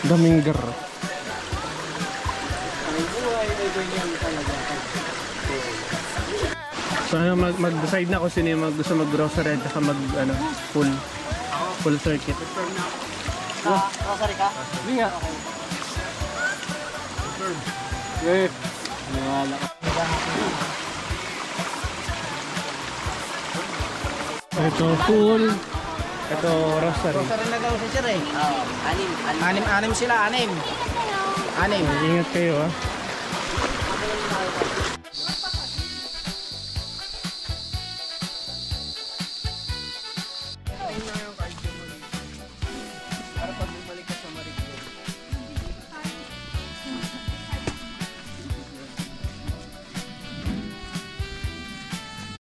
Daming gar. So ano, mag-decide na kung sino yung gusto mag-grocery at saka full circuit. Grocery ka? Hindi nga. Eh, wala ka. Ito full. Ito grocery. Grocery na daw si Sir eh. Anim sila, anim. Ingat kayo ah.